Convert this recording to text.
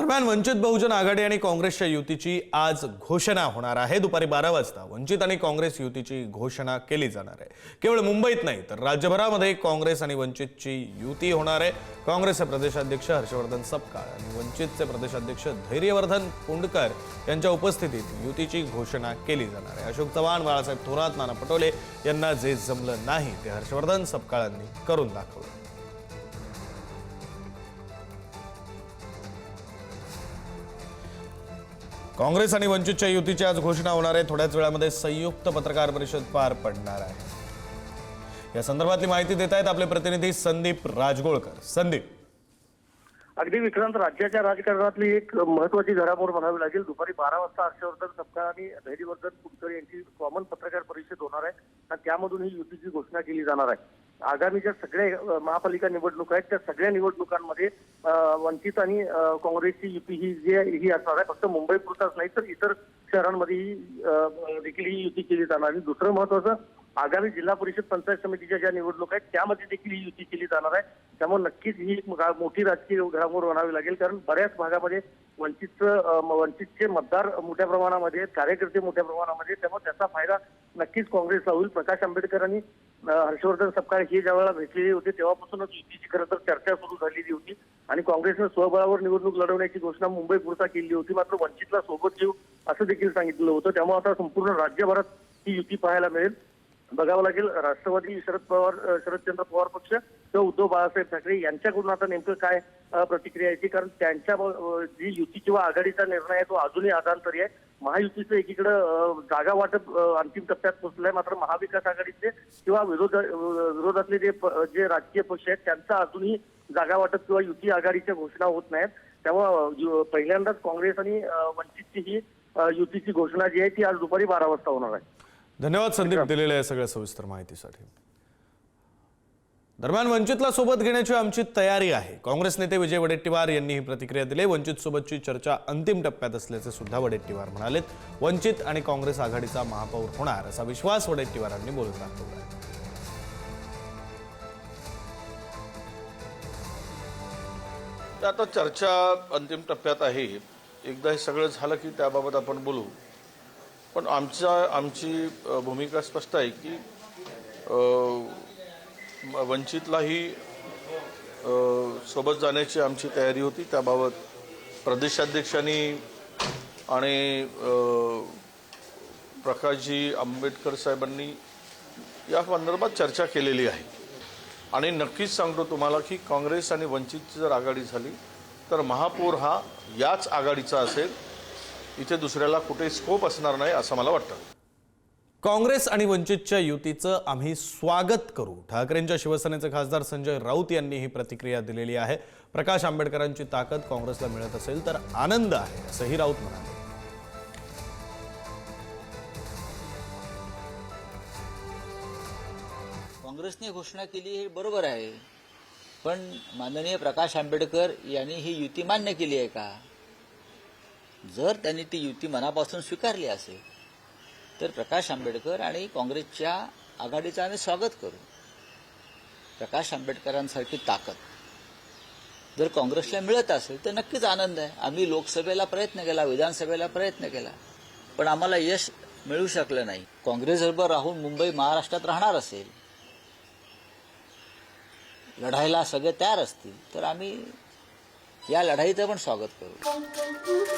दरम्यान वंचित बहुजन आघाडी आणि काँग्रेसच्या युतीची आज घोषणा होणार आहे। दुपारी 12 वाजता वंचित आणि काँग्रेस युतीची घोषणा केली जाणार आहे। केवळ मुंबईत नाही तर राज्यभरामध्ये काँग्रेस आणि वंचितची युती होणार आहे। काँग्रेसचे प्रदेशाध्यक्ष हर्षवर्धन सपकाळ आणि वंचितचे प्रदेशाध्यक्ष धैर्यवर्धन कुंडकर यांच्या उपस्थितीत युतीची घोषणा केली जाणार आहे। अशोक चव्हाण, बाळासाहेब थोरात, नाना पटोले यांना जे जमलं नाही ते हर्षवर्धन सपकाळांनी करून दाखवलं। काँग्रेस आणि वंचितच्या युतीची आज घोषणा होणार आहे। थोड्याच वेळामध्ये संयुक्त पत्रकार परिषद पार पडणार आहे। या संदर्भातली माहिती देत आहेत आपले प्रतिनिधी संदीप राजगोळकर। संदीप, अगदी विक्रांत, राज्याच्या राजकारणातली एक महत्वाची घडामोड म्हणावी लागेल। दुपारी 12 वाजता हर्षवर्धन सपकाळ आणि धैर्यवर्धन कुंडकर यांची कॉमन पत्रकार परिषद होणार आहे आणि त्यामधून ही युतीची घोषणा केली जाणार आहे। आगामीच्या सगळ्या महापालिका निवडणुका आहेत त्या सगळ्या निवडणुकांमध्ये वंचित आणि काँग्रेसची युती ही असणार आहे। फक्त मुंबई पुरताच नाही तर इतर शहरांमध्येही देखील ही युती केली जाणार आहे। दुसरं महत्वाचं, आगामी जिल्हा परिषद पंचायत समितीच्या ज्या निवडणुका आहेत त्यामध्ये देखील ही युती केली जाणार आहे। त्यामुळे नक्कीच ही एक मोठी राजकीय घडामोड म्हणावी लागेल, कारण बऱ्याच भागामध्ये वंचितचे मतदार मोठ्या प्रमाणामध्ये आहेत, कार्यकर्ते मोठ्या प्रमाणामध्ये, त्यामुळे त्याचा फायदा नक्कीच काँग्रेसला होईल। प्रकाश आंबेडकर आणि हर्षवर्धन सपकाळ हे ज्या वेळेला भेटलेले होते तेव्हापासूनच युतीची खरं तर चर्चा सुरू झालेली होती आणि काँग्रेसनं स्वबळावर निवडणूक लढवण्याची घोषणा मुंबई पुरता केली होती, मात्र वंचितला सोबत घेऊ असं देखील सांगितलं होतं। त्यामुळे आता संपूर्ण राज्यभरात ही युती पाहायला मिळेल। बघावं लागेल राष्ट्रवादी शरदचंद्र पवार पक्ष किंवा उद्धव बाळासाहेब ठाकरे यांच्याकडून आता नेमकं काय प्रतिक्रिया यायची, कारण त्यांच्या जी युती किंवा आघाडीचा निर्णय आहे तो अजूनही अधांतरी आहे। महायुतीचं एकीकडे जागा वाटप अंतिम टप्प्यात पोहोचलंय, मात्र महाविकास आघाडीचे किंवा विरोधातले जे राजकीय पक्ष आहेत त्यांचा अजूनही जागा वाटप किंवा युती आघाडीच्या घोषणा होत नाहीत। त्यामुळे पहिल्यांदाच काँग्रेस आणि वंचितची ही युतीची घोषणा जी आहे ती आज दुपारी 12 वाजता होणार आहे। धन्यवाद संदीप दिलेल्या या सगळ्या सविस्तर माहितीसाठी। दरम्यान वंचितला सोबत घेण्याची आमची तयारी आहे, काँग्रेस नेते विजय वडेट्टीवार यांनी ही प्रतिक्रिया दिली। वंचित सोबतची चर्चा अंतिम टप्प्यात असल्याचे सुद्धा वडेट्टीवार म्हणालेत। वंचित आणि काँग्रेस आघाडीचा महापौर होणार असा विश्वास वडेट्टीवारांनी बोलून दाखवला। आता चर्चा अंतिम टप्प्यात आहे। एकदा हे सगळं झालं की त्याबाबत आपण बोलू, पण आमची भूमिका स्पष्ट आहे की वंचितलाही सोबत जाण्याची आमची तयारी होती। त्याबाबत प्रदेशाध्यक्षांनी आणि प्रकाशजी आंबेडकर साहेबांनी या संदर्भात चर्चा केलेली आहे आणि नक्कीच सांगतो तुम्हाला की काँग्रेस आणि वंचितची जर आघाडी झाली तर महापौर हा याच आघाडीचा असेल, इथे दुसऱ्याला कुठे स्कोप असणार नाही असं मला वाटतं। काँग्रेस आणि वंचितच्या युतीचं आम्ही स्वागत करू, ठाकरेंच्या शिवसेनेचे खासदार संजय राऊत यांनी ही प्रतिक्रिया दिलेली आहे। प्रकाश आंबेडकरांची ताकद काँग्रेसला मिळत असेल तर आनंद आहे असंही राऊत म्हणाले। काँग्रेसने घोषणा केली हे बरोबर आहे, पण माननीय प्रकाश आंबेडकर यांनी ही युती मान्य केली आहे का? जर त्यांनी ती युती मनापासून स्वीकारली असेल तर प्रकाश आंबेडकर आणि काँग्रेसच्या आघाडीचं आम्ही स्वागत करू। प्रकाश आंबेडकरांसारखी ताकद जर काँग्रेसला मिळत असेल तर नक्कीच आनंद आहे। आम्ही लोकसभेला प्रयत्न केला, विधानसभेला प्रयत्न केला, पण आम्हाला यश मिळू शकलं नाही। काँग्रेसबरोबर राहून मुंबई महाराष्ट्रात राहणार असेल, लढायला सगळे तयार असतील तर आम्ही या लढाईचं पण स्वागत करू।